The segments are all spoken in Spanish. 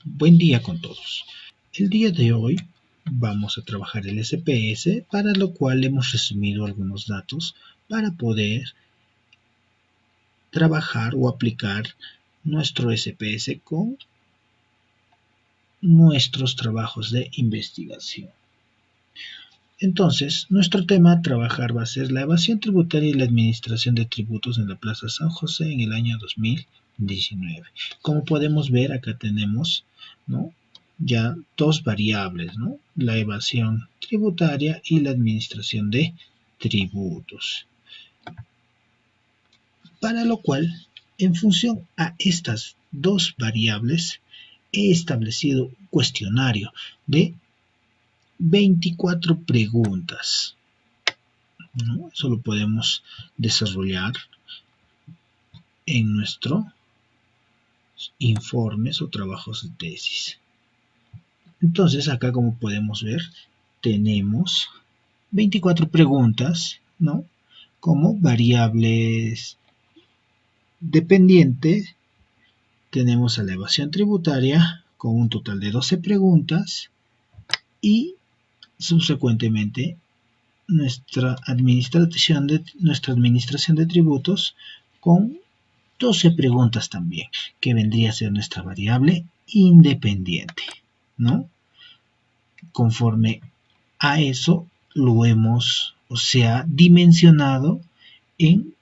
Buen día con todos. El día de hoy vamos a trabajar el SPS, para lo cual hemos resumido algunos datos para poder trabajar o aplicar nuestro SPS con nuestros trabajos de investigación. Entonces, nuestro tema a trabajar va a ser la evasión tributaria y la administración de tributos en la Plaza San José en el año 2019. Como podemos ver, acá tenemos, ¿no?, ya dos variables, ¿no?, la evasión tributaria y la administración de tributos. Para lo cual, en función a estas dos variables, he establecido un cuestionario de 24 preguntas, ¿no? Eso lo podemos desarrollar en nuestros informes o trabajos de tesis. Entonces, acá, como podemos ver, tenemos 24 preguntas, ¿no?, como variables dependientes. Tenemos a la evasión tributaria con un total de 12 preguntas y subsecuentemente nuestra administración de tributos con 12 preguntas también, que vendría a ser nuestra variable independiente, ¿no? Conforme a eso lo hemos, dimensionado en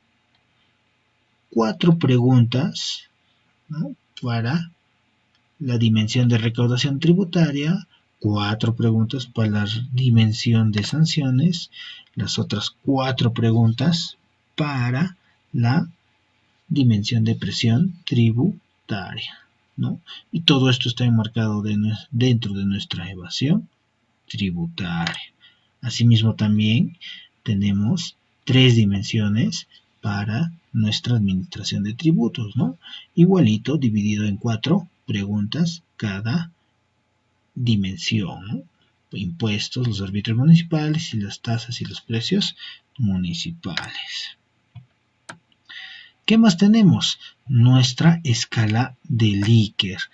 4 preguntas, ¿no?, para la dimensión de recaudación tributaria, 4 preguntas para la dimensión de sanciones, las otras 4 preguntas para la dimensión de presión tributaria, ¿no? Y todo esto está enmarcado dentro de nuestra evasión tributaria. Asimismo, también tenemos 3 dimensiones para nuestra administración de tributos, ¿no?, igualito, dividido en 4 preguntas cada dimensión, ¿no?, impuestos, los arbitrios municipales y las tasas y los precios municipales. ¿Qué más tenemos? Nuestra escala de Likert.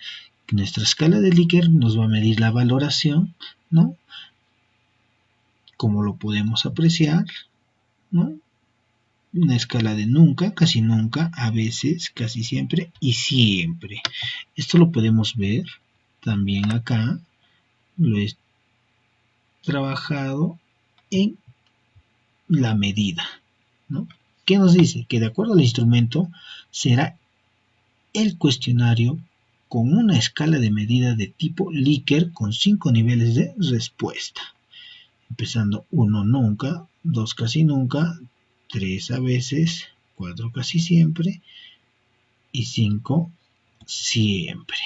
Nuestra escala de Likert nos va a medir la valoración, ¿no?, como lo podemos apreciar, ¿no?, una escala de nunca, casi nunca, a veces, casi siempre y siempre. Esto lo podemos ver también acá. Lo he trabajado en la medida, ¿no? ¿Qué nos dice? Que de acuerdo al instrumento será el cuestionario con una escala de medida de tipo Likert con 5 niveles de respuesta, empezando 1 nunca, 2 casi nunca, 3 a veces, 4 casi siempre y 5 siempre.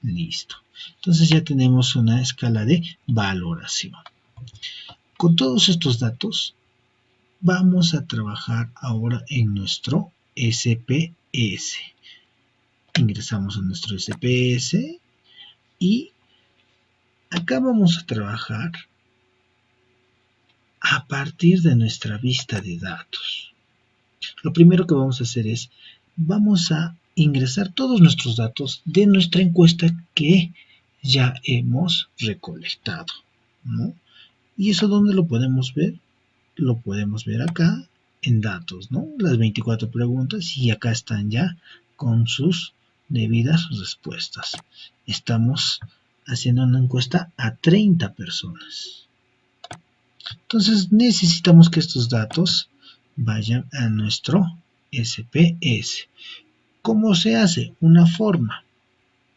Listo. Entonces ya tenemos una escala de valoración. Con todos estos datos vamos a trabajar ahora en nuestro SPS. Ingresamos a nuestro SPS y acá vamos a trabajar a partir de nuestra vista de datos. Lo primero que vamos a hacer es, vamos a ingresar todos nuestros datos de nuestra encuesta que ya hemos recolectado, ¿no? ¿Y eso dónde lo podemos ver? Lo podemos ver acá en datos, ¿no?, las 24 preguntas, y acá están ya con sus debidas respuestas. Estamos haciendo una encuesta a 30 personas. Entonces necesitamos que estos datos vayan a nuestro SPS. ¿Cómo se hace? Una forma.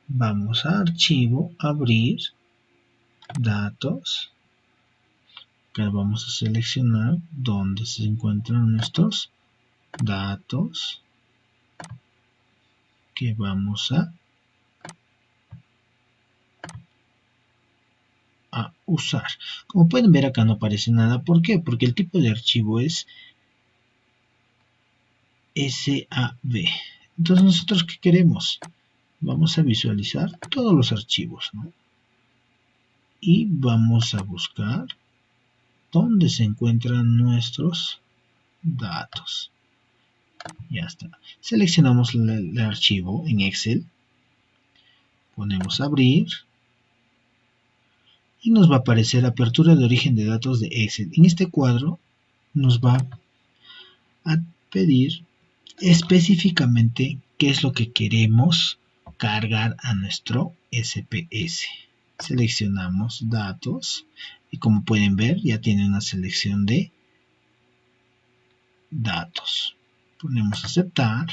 Vamos a archivo, abrir, datos. Acá vamos a seleccionar donde se encuentran nuestros datos que vamos a usar. Como pueden ver, acá no aparece nada. ¿Por qué? Porque el tipo de archivo es SAB. Entonces, ¿nosotros qué queremos? Vamos a visualizar todos los archivos, ¿no?, y vamos a buscar dónde se encuentran nuestros datos. Ya está. Seleccionamos el archivo en Excel. Ponemos abrir y nos va a aparecer apertura de origen de datos de Excel. En este cuadro nos va a pedir específicamente qué es lo que queremos cargar a nuestro SPS. Seleccionamos datos y como pueden ver ya tiene una selección de datos. Ponemos aceptar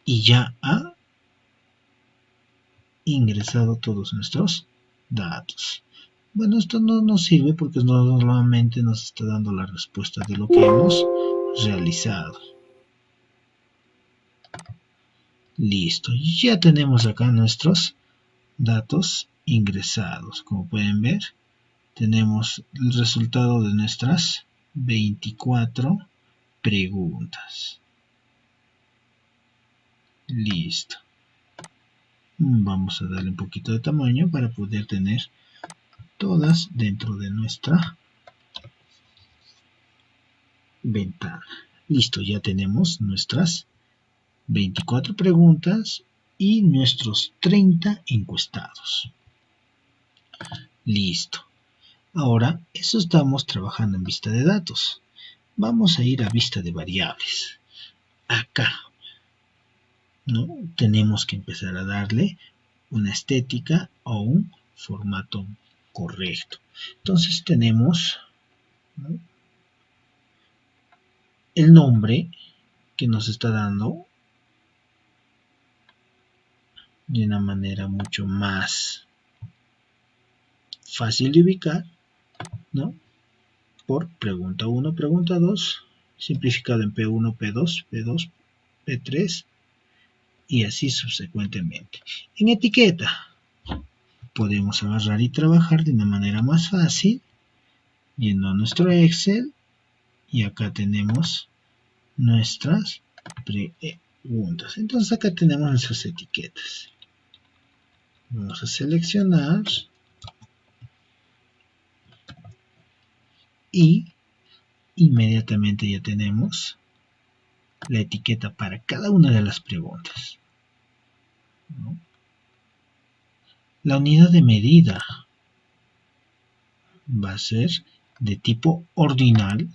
y ya ha ingresado todos nuestros datos. Bueno, esto no nos sirve porque normalmente nos está dando la respuesta de lo que hemos realizado. Listo, ya tenemos acá nuestros datos ingresados. Como pueden ver, tenemos el resultado de nuestras 24 preguntas. Listo. Vamos a darle un poquito de tamaño para poder tener todas dentro de nuestra ventana. Listo, ya tenemos nuestras 24 preguntas y nuestros 30 encuestados. Listo. Ahora, eso estamos trabajando en vista de datos. Vamos a ir a vista de variables. Acá, ¿no? Tenemos que empezar a darle una estética o un formato correcto. Entonces tenemos, ¿no?, el nombre que nos está dando de una manera mucho más fácil de ubicar, ¿no? Por pregunta 1, pregunta 2, simplificado en P1, P2, P2, P3 y así subsecuentemente. En etiqueta podemos agarrar y trabajar de una manera más fácil yendo a nuestro Excel y acá tenemos nuestras preguntas. Entonces acá tenemos nuestras etiquetas. Vamos a seleccionar y inmediatamente ya tenemos la etiqueta para cada una de las preguntas, ¿no? La unidad de medida va a ser de tipo ordinal,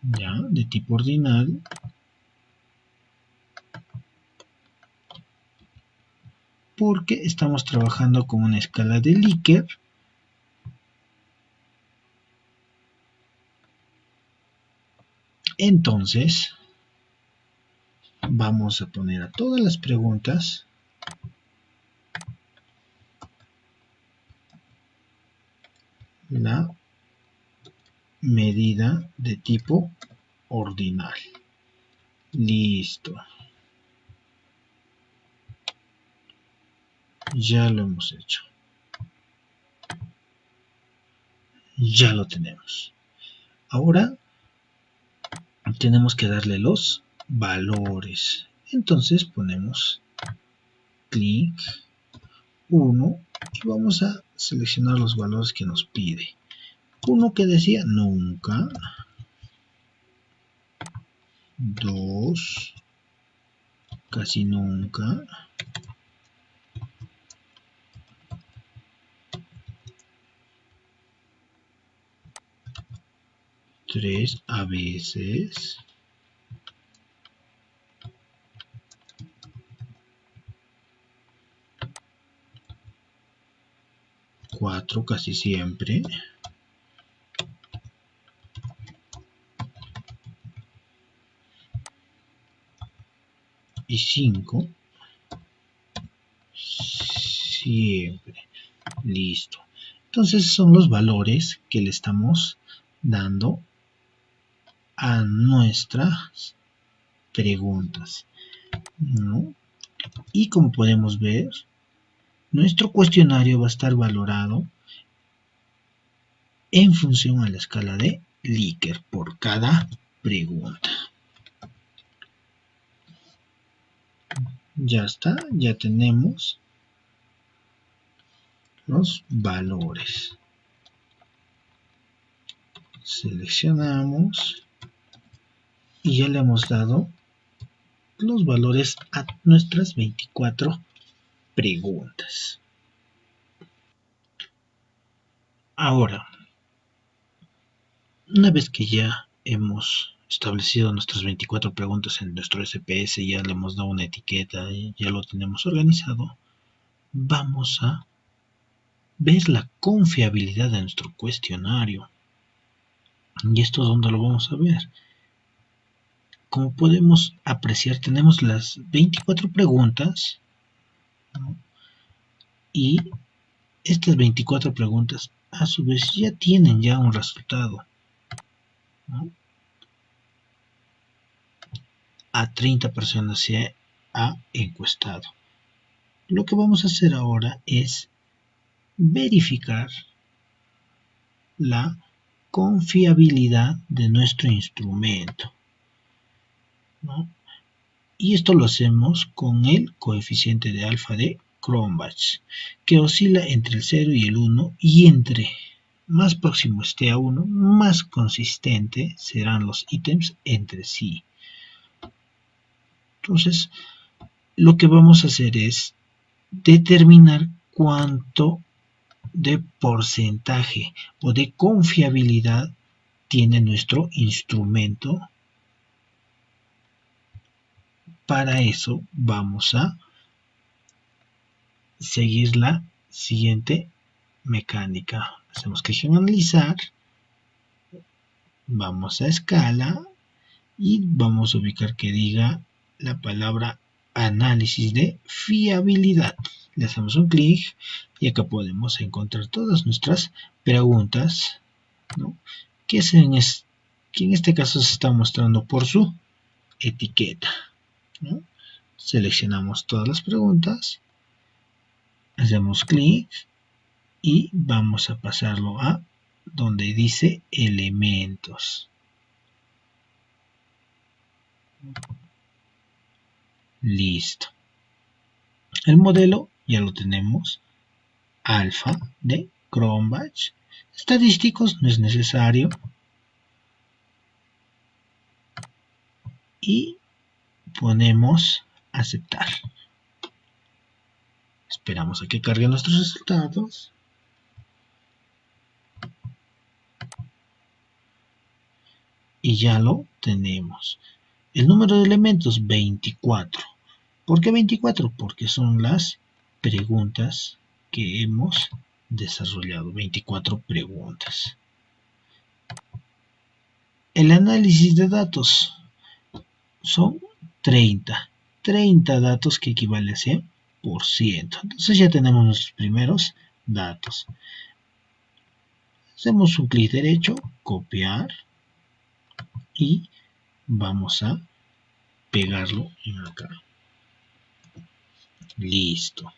¿ya? De tipo ordinal. Porque estamos trabajando con una escala de Likert. Entonces, vamos a poner a todas las preguntas la medida de tipo ordinal. Listo. Ya lo hemos hecho. Ya lo tenemos. Ahora tenemos que darle los valores. Entonces ponemos clic 1 y vamos a seleccionar los valores que nos pide. Uno que decía nunca. 2, casi nunca. 3, a veces. 4, casi siempre. Y 5, siempre. Listo. Entonces son los valores que le estamos dando a nuestras preguntas, ¿no? Y como podemos ver, nuestro cuestionario va a estar valorado en función a la escala de Likert por cada pregunta. Ya está, ya tenemos los valores. Seleccionamos y ya le hemos dado los valores a nuestras 24 preguntas. Ahora, una vez que ya hemos establecido nuestras 24 preguntas en nuestro SPS, ya le hemos dado una etiqueta y ya lo tenemos organizado, vamos a ver la confiabilidad de nuestro cuestionario. ¿Y esto dónde lo vamos a ver? Como podemos apreciar, tenemos las 24 preguntas, ¿no? Y estas 24 preguntas a su vez ya tienen ya un resultado, ¿no? A 30 personas se ha encuestado. Lo que vamos a hacer ahora es verificar la confiabilidad de nuestro instrumento, ¿no? Y esto lo hacemos con el coeficiente de alfa de Cronbach, que oscila entre el 0 y el 1, y entre más próximo esté a 1, más consistente serán los ítems entre sí. Entonces, lo que vamos a hacer es determinar cuánto de porcentaje o de confiabilidad tiene nuestro instrumento. Para eso vamos a seguir la siguiente mecánica. Hacemos clic en analizar, vamos a escala y vamos a ubicar que diga la palabra análisis de fiabilidad. Le hacemos un clic y acá podemos encontrar todas nuestras preguntas, ¿no? que en este caso se está mostrando por su etiqueta, ¿no? Seleccionamos todas las preguntas, hacemos clic y vamos a pasarlo a donde dice elementos. Listo. El modelo ya lo tenemos, alfa de Cronbach. Estadísticos no es necesario. Y ponemos aceptar. Esperamos a que carguen nuestros resultados. Y ya lo tenemos. El número de elementos 24. ¿Por qué 24? Porque son las preguntas que hemos desarrollado. 24 preguntas. El análisis de datos son 30. 30 datos que equivale a 100%. Entonces ya tenemos nuestros primeros datos. Hacemos un clic derecho, copiar y vamos a pegarlo en acá. Listo.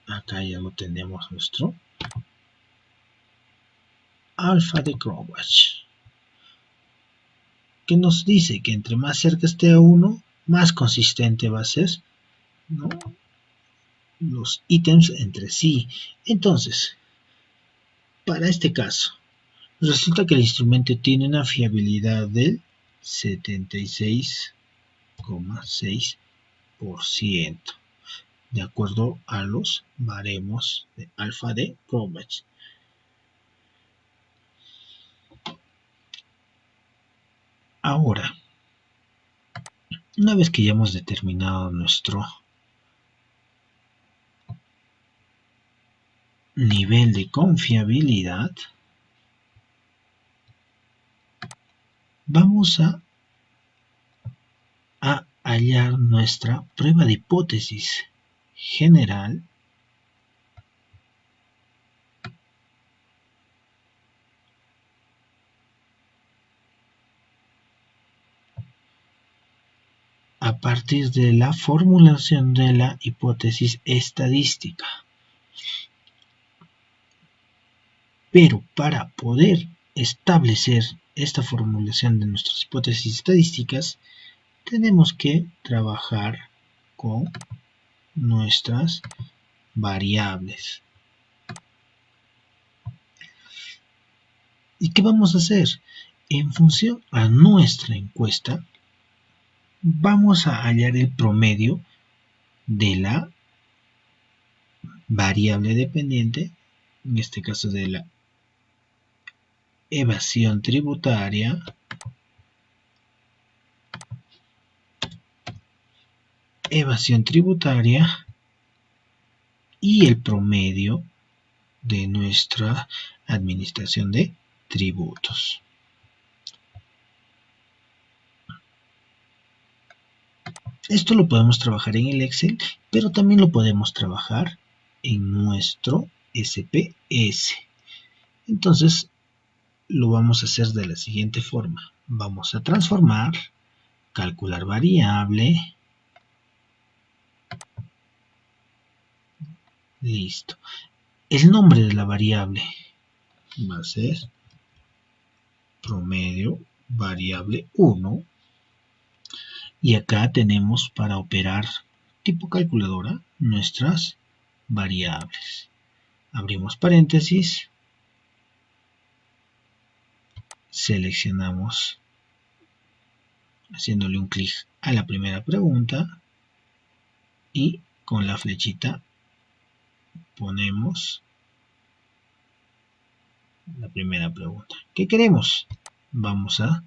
Acá ya lo tenemos nuestro alfa de Cronbach, que nos dice que entre más cerca esté a 1, más consistente va a ser, ¿no?, los ítems entre sí. Entonces, para este caso, resulta que el instrumento tiene una fiabilidad del 76,6%, de acuerdo a los baremos de alfa de Cronbach. Ahora, una vez que ya hemos determinado nuestro nivel de confiabilidad, vamos a hallar nuestra prueba de hipótesis general a partir de la formulación de la hipótesis estadística. Pero para poder establecer esta formulación de nuestras hipótesis estadísticas, tenemos que trabajar con nuestras variables. ¿Y qué vamos a hacer? En función a nuestra encuesta, vamos a hallar el promedio de la variable dependiente, en este caso de la evasión tributaria, y el promedio de nuestra administración de tributos. Esto lo podemos trabajar en el Excel, pero también lo podemos trabajar en nuestro SPS. Entonces, lo vamos a hacer de la siguiente forma. Vamos a transformar, calcular variable. Listo. El nombre de la variable va a ser promedio variable 1. Y acá tenemos para operar tipo calculadora nuestras variables. Abrimos paréntesis. Seleccionamos haciéndole un clic a la primera pregunta y con la flechita ponemos la primera pregunta. ¿Qué queremos? Vamos a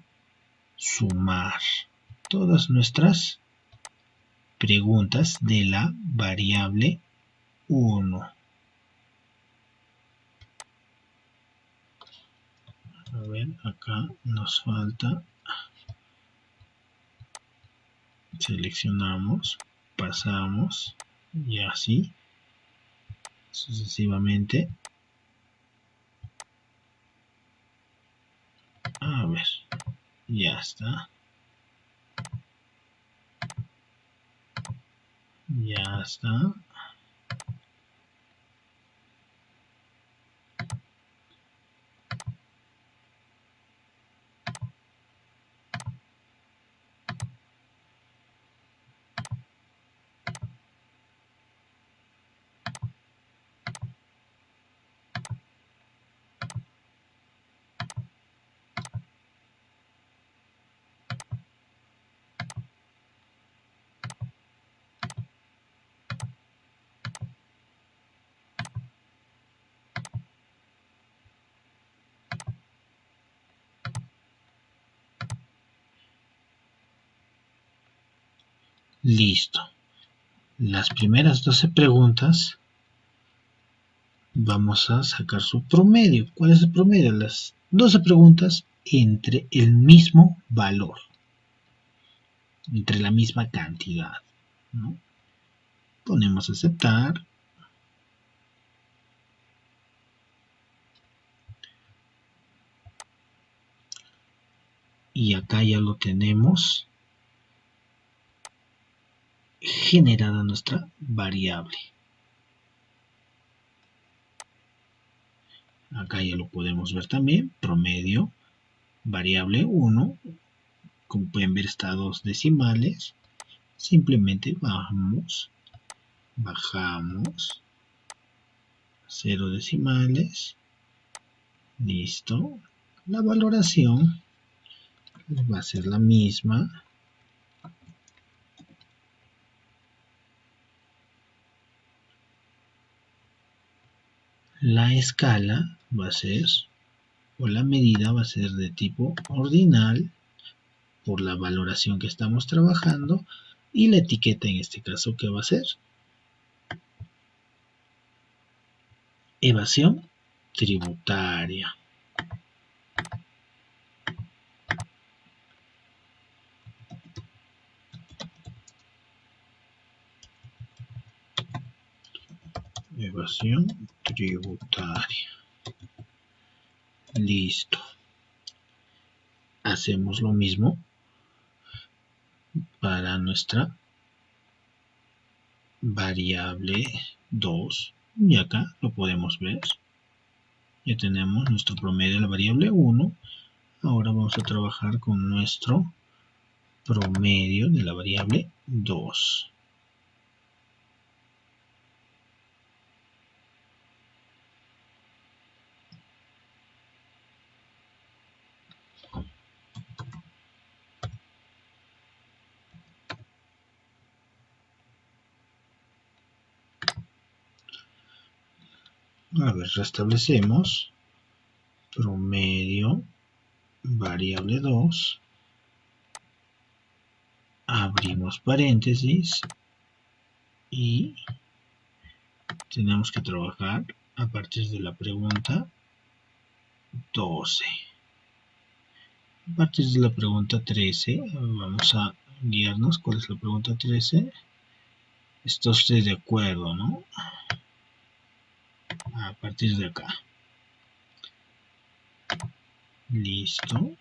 sumar todas nuestras preguntas de la variable 1. A ver, acá nos falta. Seleccionamos, pasamos y así sucesivamente. A ver, ya está. Ya está. Listo. Las primeras 12 preguntas vamos a sacar su promedio. ¿Cuál es el promedio? Las 12 preguntas entre el mismo valor, entre la misma cantidad, ¿no? Ponemos aceptar. Y acá ya lo tenemos generada nuestra variable. Acá ya lo podemos ver también, promedio, variable 1, como pueden ver está a 2 decimales, simplemente bajamos, 0 decimales, listo, la valoración va a ser la misma, la escala va a ser, o la medida va a ser de tipo ordinal, por la valoración que estamos trabajando, y la etiqueta en este caso que va a ser evasión tributaria. Evasión tributaria. Listo. Hacemos lo mismo para nuestra variable 2 y acá lo podemos ver. Ya tenemos nuestro promedio de la variable 1. Ahora vamos a trabajar con nuestro promedio de la variable 2. A ver, restablecemos promedio variable 2, abrimos paréntesis y tenemos que trabajar a partir de la pregunta 12. A partir de la pregunta 13 vamos a guiarnos. ¿Cuál es la pregunta 13? ¿Está usted de acuerdo, no? A partir de acá. Listo.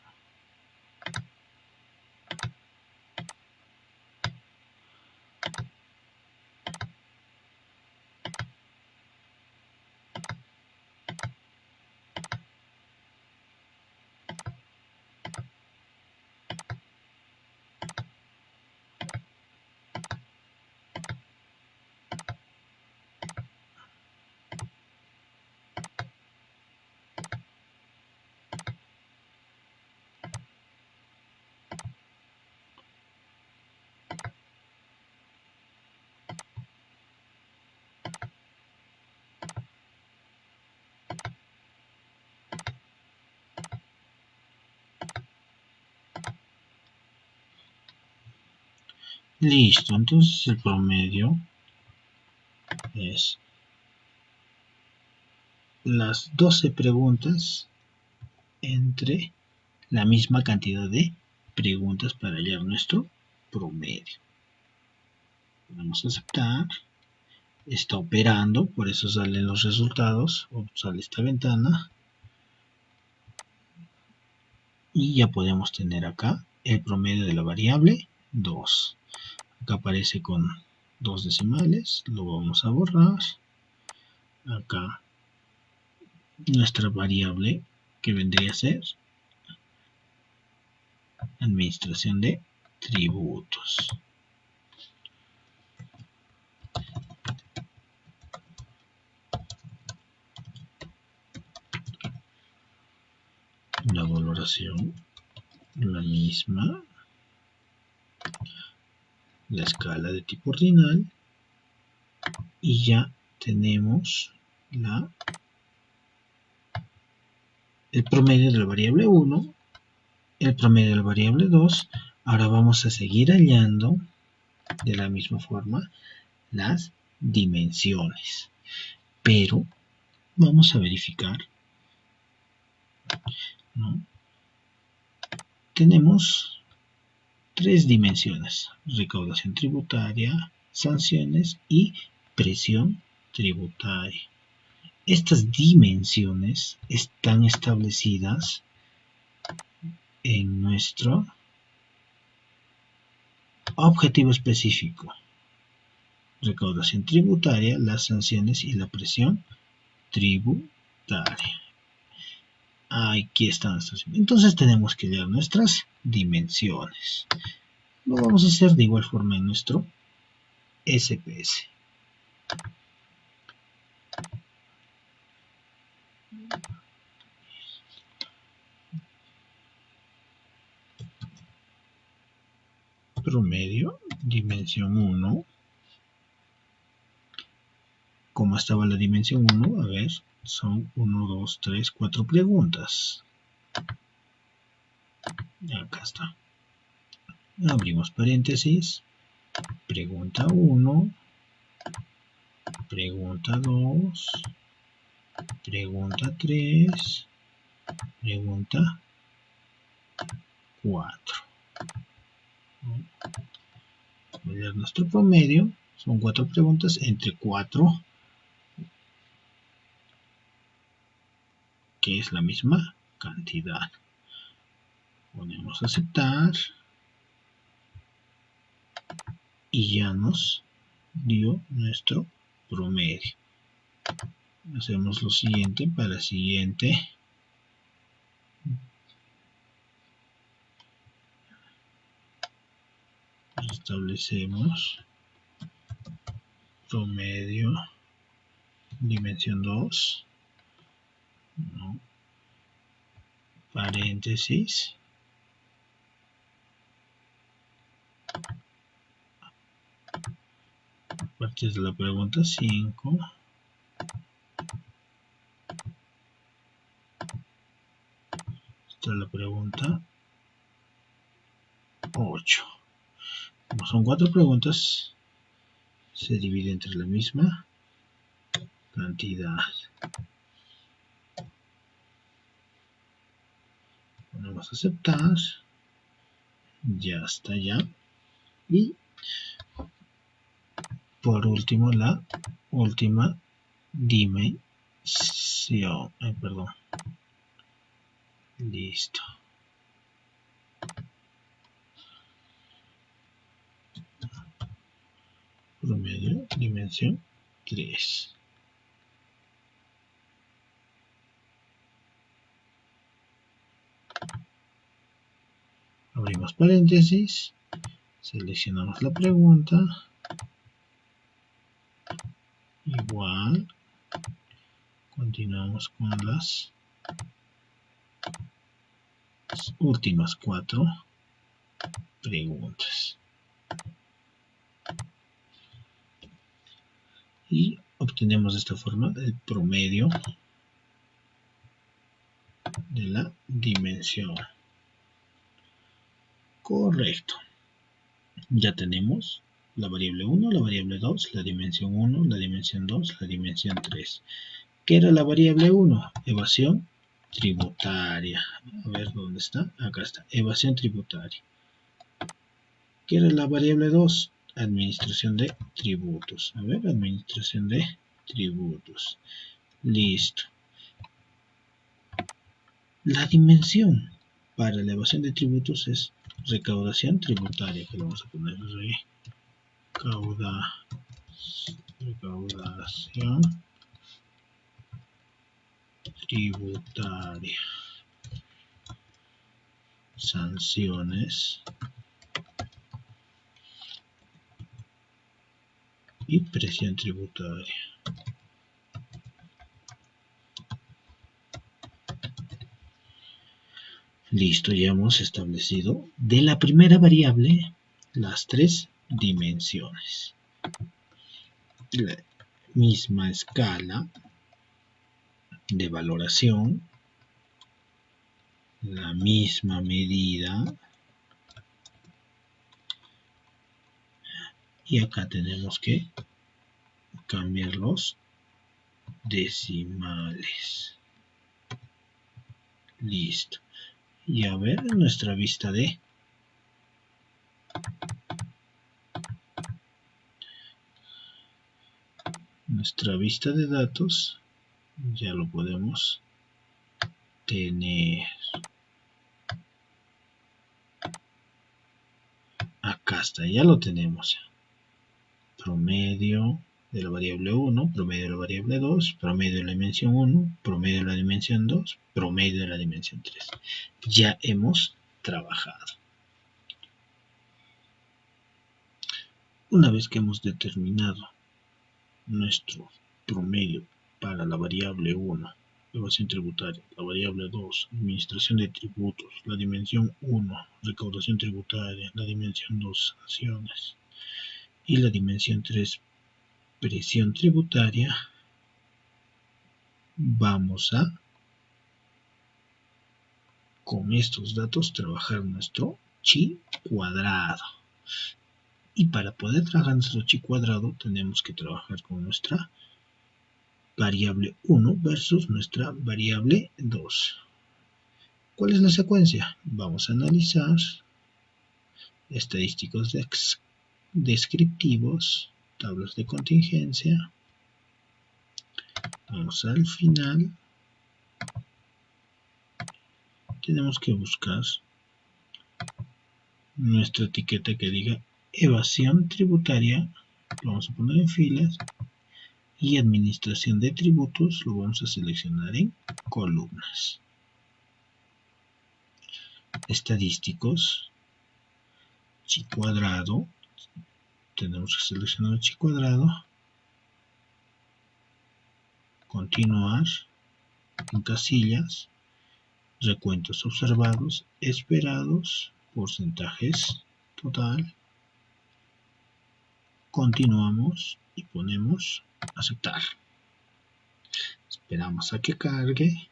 Listo, entonces el promedio es las 12 preguntas entre la misma cantidad de preguntas para hallar nuestro promedio. Vamos a aceptar. Está operando, por eso salen los resultados, o sale esta ventana. Y ya podemos tener acá el promedio de la variable 2. Acá aparece con 2 decimales, lo vamos a borrar. Acá nuestra variable que vendría a ser administración de tributos. La valoración, la misma. La escala de tipo ordinal. Y ya tenemos el promedio de la variable 1, el promedio de la variable 2. Ahora vamos a seguir hallando de la misma forma las dimensiones, pero vamos a verificar, ¿no? Tenemos 3 dimensiones: recaudación tributaria, sanciones y presión tributaria. Estas dimensiones están establecidas en nuestro objetivo específico: recaudación tributaria, las sanciones y la presión tributaria. Aquí están nuestras. Entonces tenemos que hallar nuestras dimensiones. Lo vamos a hacer de igual forma en nuestro SPS. Promedio, dimensión 1. ¿Cómo estaba la dimensión 1? A ver, son 1, 2, 3, 4 preguntas. Acá está. Abrimos paréntesis. Pregunta 1. Pregunta 2. Pregunta 3. Pregunta 4. Voy a ver nuestro promedio. Son 4 preguntas entre 4, que es la misma cantidad. Ponemos aceptar. Y ya nos dio nuestro promedio. Hacemos lo siguiente para el siguiente. Establecemos promedio, dimensión 2, ¿no? Paréntesis, a partir de la pregunta 5, muestra la pregunta 8. Como son 4 preguntas, se divide entre la misma cantidad. Ponemos aceptar. Ya está ya. Y por último la última dimensión. Perdón. Listo. Promedio, dimensión 3. Abrimos paréntesis. Seleccionamos la pregunta. Igual. Continuamos con las últimas 4 preguntas. Y obtenemos de esta forma el promedio de la dimensión. Correcto. Ya tenemos la variable 1, la variable 2, la dimensión 1, la dimensión 2, la dimensión 3. ¿Qué era la variable 1? Evasión tributaria. A ver, ¿dónde está? Acá está, evasión tributaria. ¿Qué era la variable 2? Administración de tributos. A ver, administración de tributos. Listo. La dimensión para la evasión de tributos es recaudación tributaria, que lo vamos a poner recaudación tributaria. Sanciones y presión tributaria. Listo, ya hemos establecido de la primera variable las 3 dimensiones. La misma escala de valoración, la misma medida, y acá tenemos que cambiar los decimales. Listo. Y a ver nuestra vista de datos, ya lo podemos tener. Acá está, ya lo tenemos. Promedio de la variable 1, promedio de la variable 2, promedio de la dimensión 1, promedio de la dimensión 2, promedio de la dimensión 3. Ya hemos trabajado. Una vez que hemos determinado nuestro promedio para la variable 1, evasión tributaria, la variable 2, administración de tributos, la dimensión 1, recaudación tributaria, la dimensión 2, sanciones, y la dimensión 3, presión tributaria, vamos a, con estos datos, trabajar nuestro chi cuadrado. Y para poder trabajar nuestro chi cuadrado, tenemos que trabajar con nuestra variable 1 versus nuestra variable 2. ¿Cuál es la secuencia? Vamos a analizar estadísticos descriptivos, tablas de contingencia. Vamos al final. Tenemos que buscar nuestra etiqueta que diga evasión tributaria. Lo vamos a poner en filas. Y administración de tributos lo vamos a seleccionar en columnas. Estadísticos, chi cuadrado, tenemos que seleccionar chi cuadrado, continuar en casillas, recuentos observados, esperados, porcentajes total, continuamos y ponemos aceptar. Esperamos a que cargue.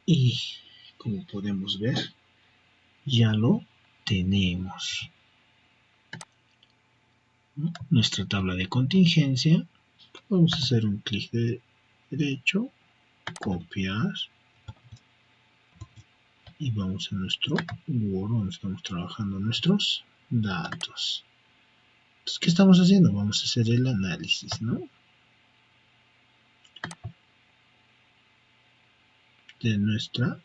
Y como podemos ver, ya lo tenemos. Nuestra tabla de contingencia. Vamos a hacer un clic derecho, copiar, y vamos a nuestro Word donde estamos trabajando nuestros datos. Entonces, ¿qué estamos haciendo? Vamos a hacer el análisis, ¿no? De nuestra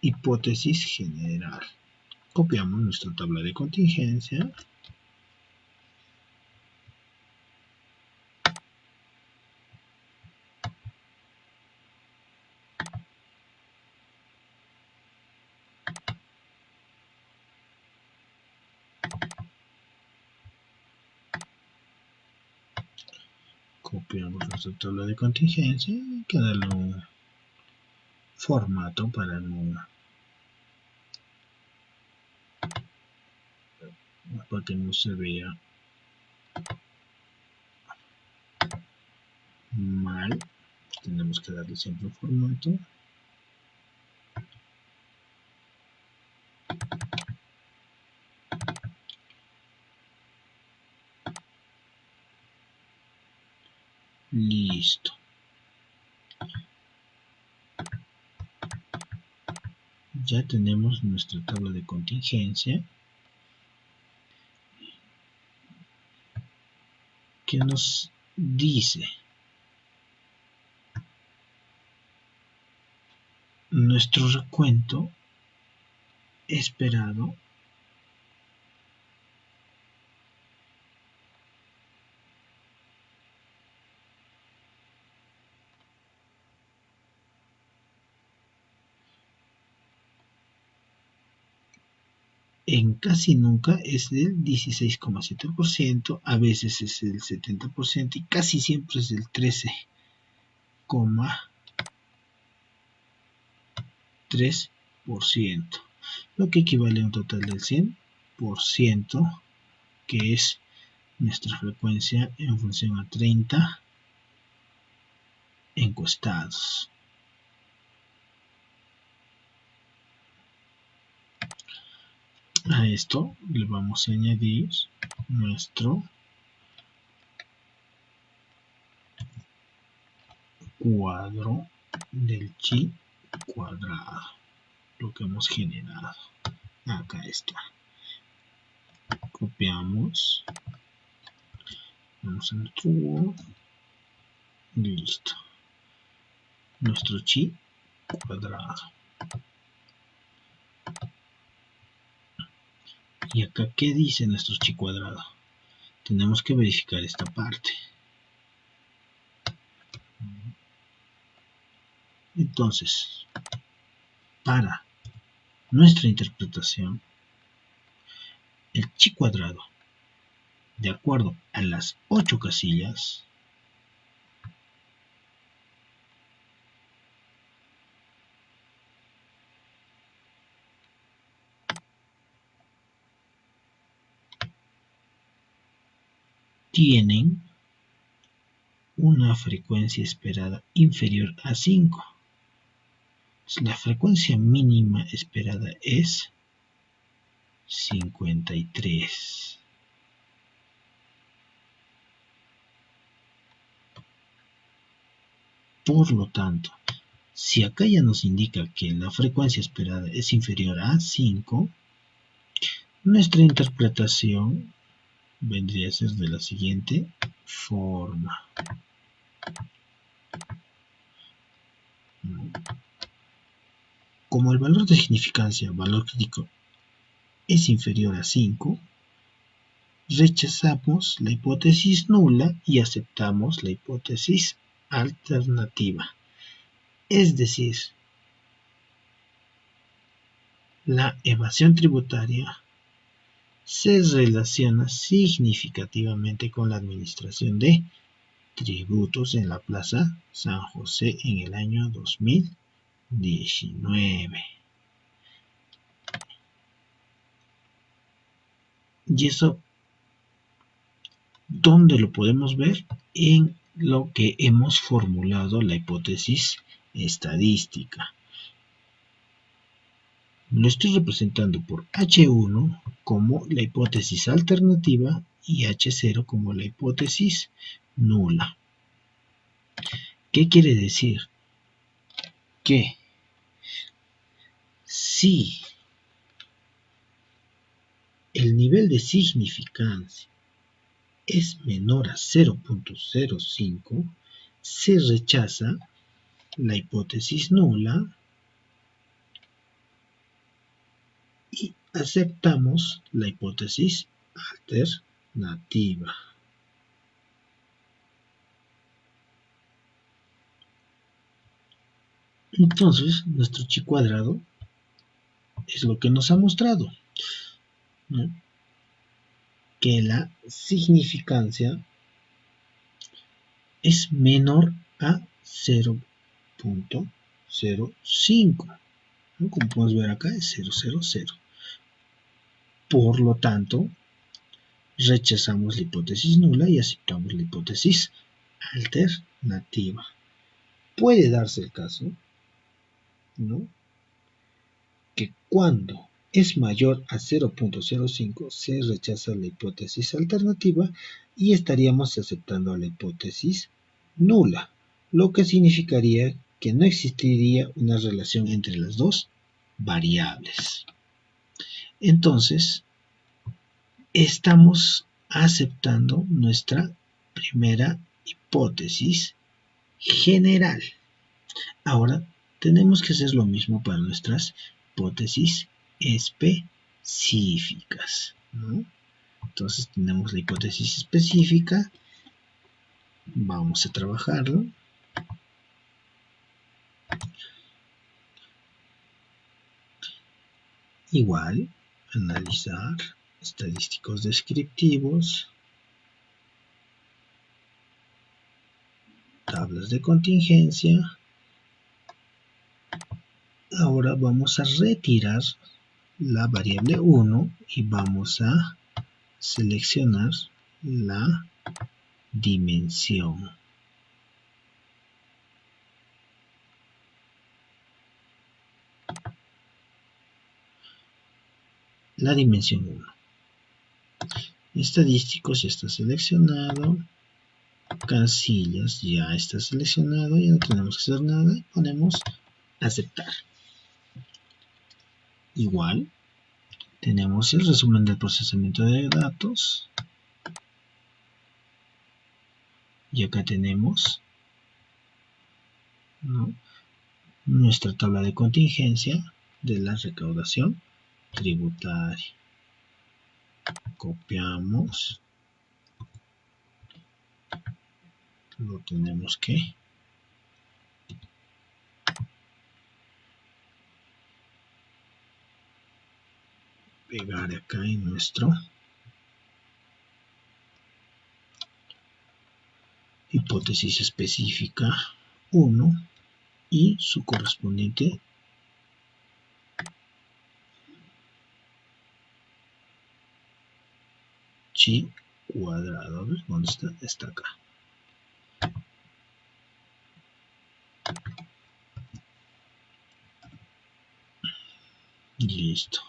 hipótesis general. Copiamos nuestra tabla de contingencia. Copiamos nuestra tabla de contingencia. Hay que darle un formato para que no se vea mal. Tenemos que darle siempre un formato. Listo. Ya tenemos nuestra tabla de contingencia, que nos dice nuestro recuento esperado en casi nunca es del 16,7%, a veces es el 70% y casi siempre es del 13,3%, lo que equivale a un total del 100%, que es nuestra frecuencia en función a 30 encuestados. A esto le vamos a añadir nuestro cuadro del chi cuadrado, lo que hemos generado. Acá está. Copiamos, vamos a nuestro Word, listo. Nuestro chi cuadrado. Y acá, ¿qué dice nuestro chi cuadrado? Tenemos que verificar esta parte. Entonces, para nuestra interpretación, el chi cuadrado, de acuerdo a las 8 casillas, tienen una frecuencia esperada inferior a 5. La frecuencia mínima esperada es 53. Por lo tanto, si acá ya nos indica que la frecuencia esperada es inferior a 5, nuestra interpretación vendría a ser de la siguiente forma. Como el valor de significancia, valor crítico, es inferior a 5, rechazamos la hipótesis nula y aceptamos la hipótesis alternativa. Es decir, la evasión tributaria se relaciona significativamente con la administración de tributos en la Plaza San José en el año 2019. Y eso, ¿dónde lo podemos ver? En lo que hemos formulado la hipótesis estadística. Lo estoy representando por H1 como la hipótesis alternativa y H0 como la hipótesis nula. ¿Qué quiere decir? Que si el nivel de significancia es menor a 0.05, se rechaza la hipótesis nula y aceptamos la hipótesis alternativa. Entonces, nuestro chi cuadrado es lo que nos ha mostrado, ¿no? Que la significancia es menor a 0.05, ¿no? Como podemos ver acá es 0,00. Por lo tanto, rechazamos la hipótesis nula y aceptamos la hipótesis alternativa. Puede darse el caso, ¿no?, que cuando es mayor a 0.05 se rechaza la hipótesis alternativa y estaríamos aceptando la hipótesis nula, lo que significaría que no existiría una relación entre las dos variables. Entonces, estamos aceptando nuestra primera hipótesis general. Ahora tenemos que hacer lo mismo para nuestras hipótesis específicas, ¿no? Entonces tenemos la hipótesis específica, vamos a trabajarlo. Igual, analizar estadísticos descriptivos, tablas de contingencia. Ahora vamos a retirar la variable 1 y vamos a seleccionar la dimensión. La dimensión 1. Estadísticos ya está seleccionado. Casillas ya está seleccionado. Ya no tenemos que hacer nada. Ponemos aceptar. Igual, tenemos el resumen del procesamiento de datos. Y acá tenemos, ¿no?, nuestra tabla de contingencia de la recaudación tributaria. Copiamos. Lo tenemos que pegar acá en nuestro hipótesis específica 1 y su correspondiente chi cuadrado. A ver, ¿dónde está? Está acá. Listo.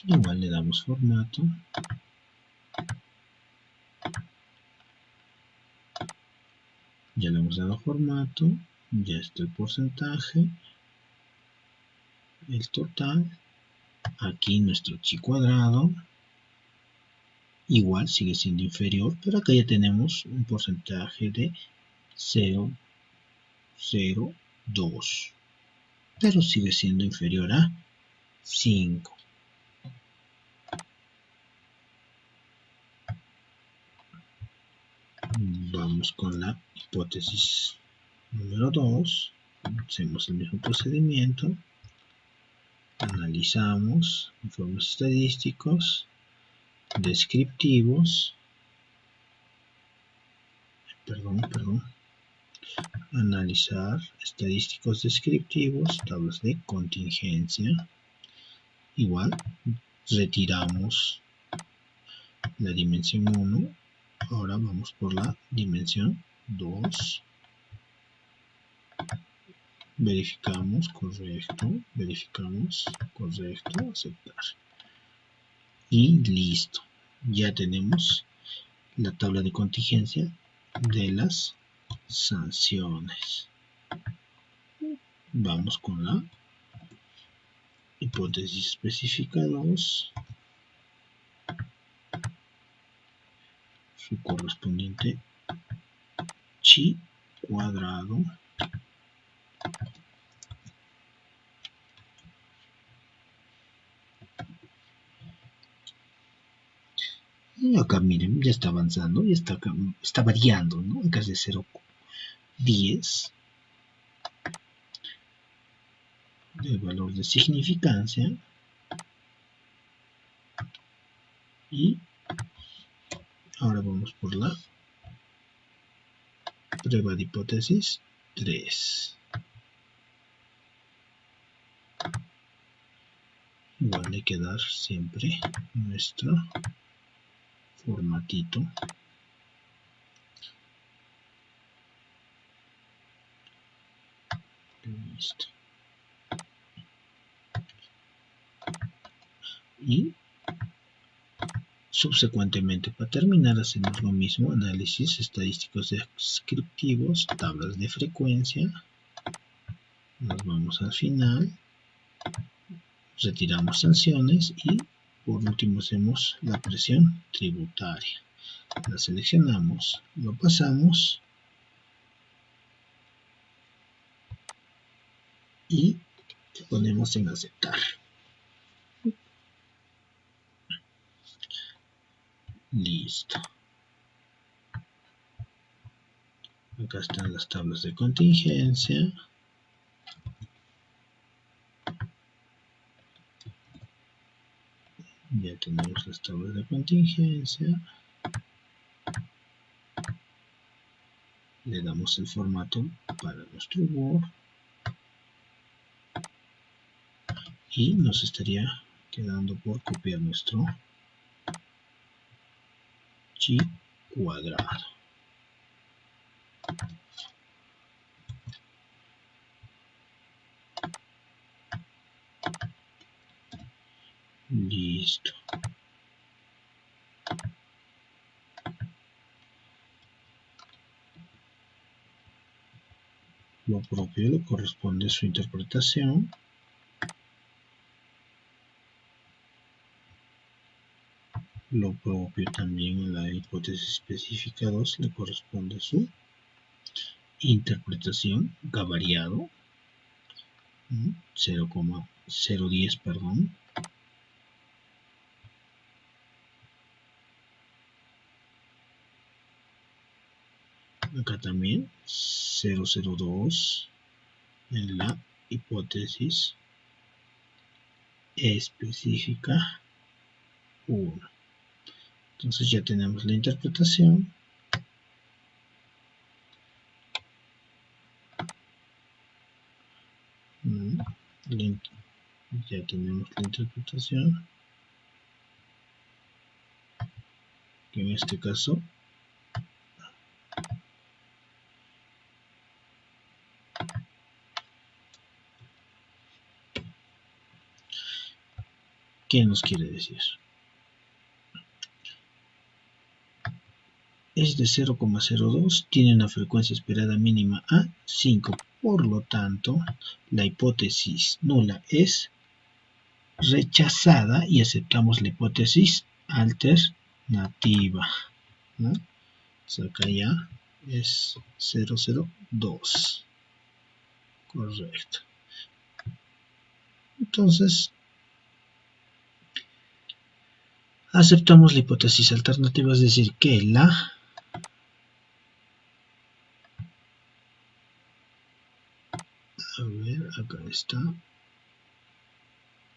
Igual le damos formato. Ya le hemos dado formato. Ya está el porcentaje. El total. Aquí nuestro chi cuadrado. Igual sigue siendo inferior, pero acá ya tenemos un porcentaje de 0,02. Pero sigue siendo inferior a 5. Vamos con la hipótesis número 2. Hacemos el mismo procedimiento. Analizamos informes estadísticos descriptivos. Analizar estadísticos descriptivos, tablas de contingencia. Igual, retiramos la dimensión 1, Ahora vamos por la dimensión 2. Verificamos, correcto, aceptar. Y listo. Ya tenemos la tabla de contingencia de las sanciones. Vamos con la hipótesis específica 2. Su correspondiente chi cuadrado y acá miren, ya está avanzando, ya está variando, ¿no? Acá es de 0,10 el valor de significancia y ahora vamos por la prueba de hipótesis 3. Igual hay que dar siempre nuestro formatito. Listo. Y subsecuentemente, para terminar, hacemos lo mismo: análisis estadísticos descriptivos, tablas de frecuencia. Nos vamos al final, retiramos sanciones y por último hacemos la presión tributaria. La seleccionamos, lo pasamos y ponemos en aceptar. Listo. Acá están las tablas de contingencia. Ya tenemos las tablas de contingencia. Le damos el formato para nuestro Word. Y nos estaría quedando por copiar nuestro chi cuadrado. Listo. Lo propio le corresponde su interpretación. Lo propio también a la hipótesis específica 2 le corresponde su interpretación gabariado 0,010, perdón. Acá también 0,02 en la hipótesis específica 1. Entonces ya tenemos la interpretación. Ya tenemos la interpretación, que en este caso ¿qué nos quiere decir? Es de 0,02, tiene una frecuencia esperada mínima a 5, por lo tanto la hipótesis nula es rechazada y aceptamos la hipótesis alternativa, ¿no? Pues acá ya es 0,02, correcto. Entonces aceptamos la hipótesis alternativa, es decir, que la acá está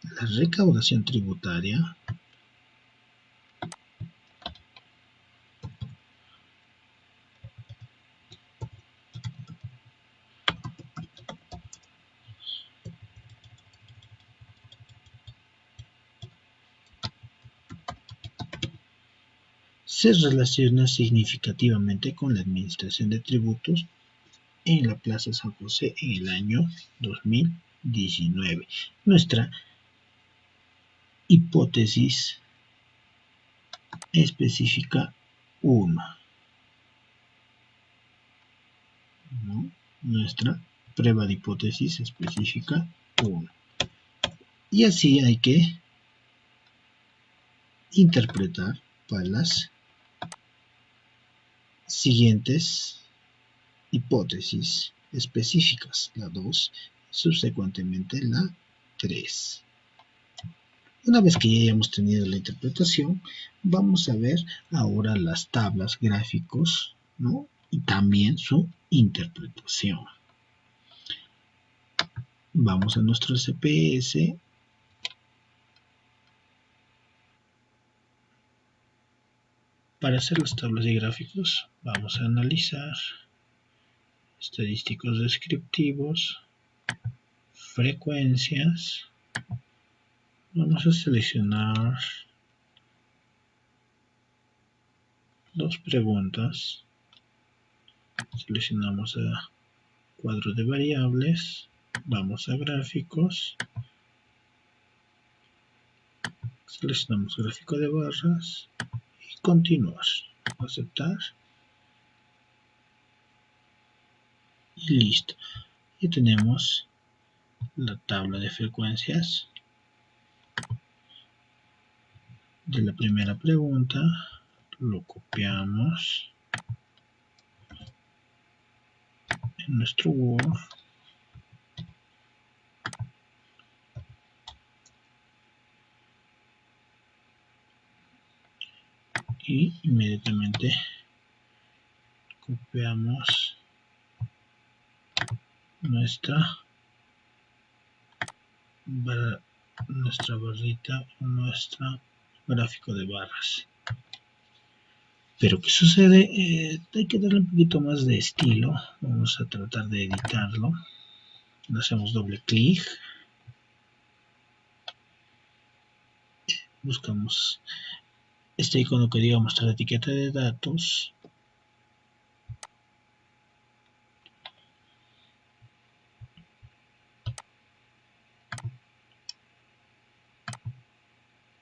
la recaudación tributaria se relaciona significativamente con la administración de tributos en la Plaza San José en el año 2019. Nuestra hipótesis específica 1, ¿no? Nuestra prueba de hipótesis específica 1. Y así hay que interpretar para las siguientes hipótesis específicas, la 2, subsecuentemente la 3. Una vez que ya hayamos tenido la interpretación, vamos a ver ahora las tablas, gráficos, ¿no? Y también su interpretación. Vamos a nuestro CPS. Para hacer las tablas y gráficos, vamos a analizar estadísticos descriptivos, frecuencias. Vamos a seleccionar dos preguntas. Seleccionamos a cuadro de variables, vamos a gráficos, seleccionamos gráfico de barras y continuar, aceptar y listo. Y tenemos la tabla de frecuencias de la primera pregunta, lo copiamos en nuestro Word y inmediatamente copiamos nuestra barrita o nuestro gráfico de barras. Pero ¿qué sucede? Hay que darle un poquito más de estilo. Vamos a tratar de editarlo. Le hacemos doble clic. Buscamos este icono que diga mostrar etiqueta de datos.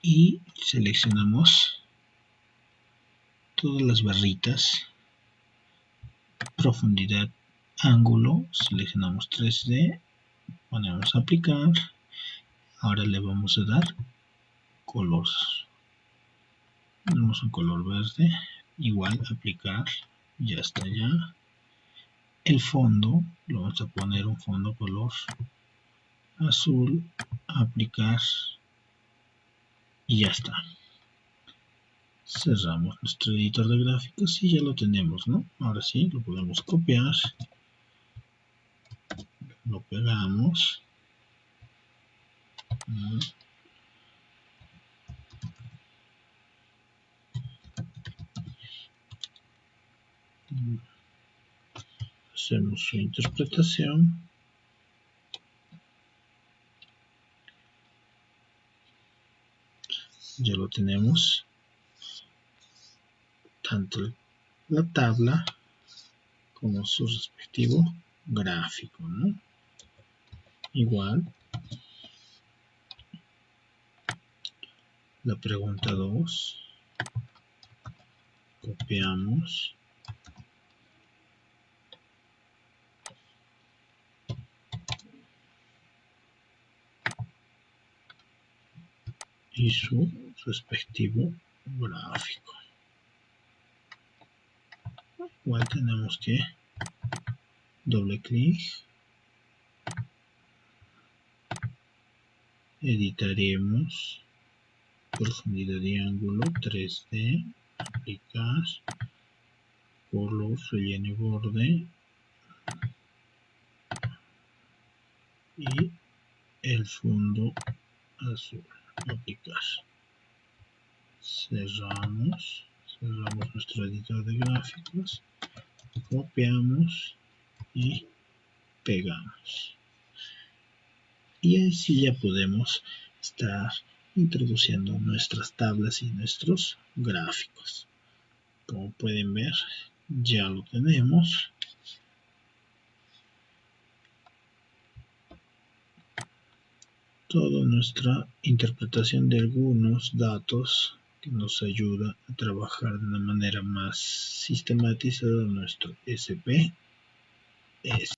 Y seleccionamos todas las barritas. Profundidad, ángulo. Seleccionamos 3D. Ponemos aplicar. Ahora le vamos a dar color. Tenemos un color verde. Igual aplicar. Ya está ya. El fondo, lo vamos a poner un fondo color azul, aplicar y ya está. Cerramos nuestro editor de gráficos y ya lo tenemos, ¿no? Ahora sí, lo podemos copiar, lo pegamos, hacemos su interpretación. Ya lo tenemos, tanto la tabla como su respectivo gráfico, ¿no? Igual, la pregunta 2, copiamos, y su respectivo gráfico. Igual tenemos que doble clic, editaremos profundidad y ángulo 3D, aplicar, color, relleno y borde y el fondo azul, aplicar. Cerramos nuestro editor de gráficos, copiamos y pegamos. Y así ya podemos estar introduciendo nuestras tablas y nuestros gráficos. Como pueden ver, ya lo tenemos. Toda nuestra interpretación de algunos datos que nos ayuda a trabajar de una manera más sistematizada nuestro SPSS.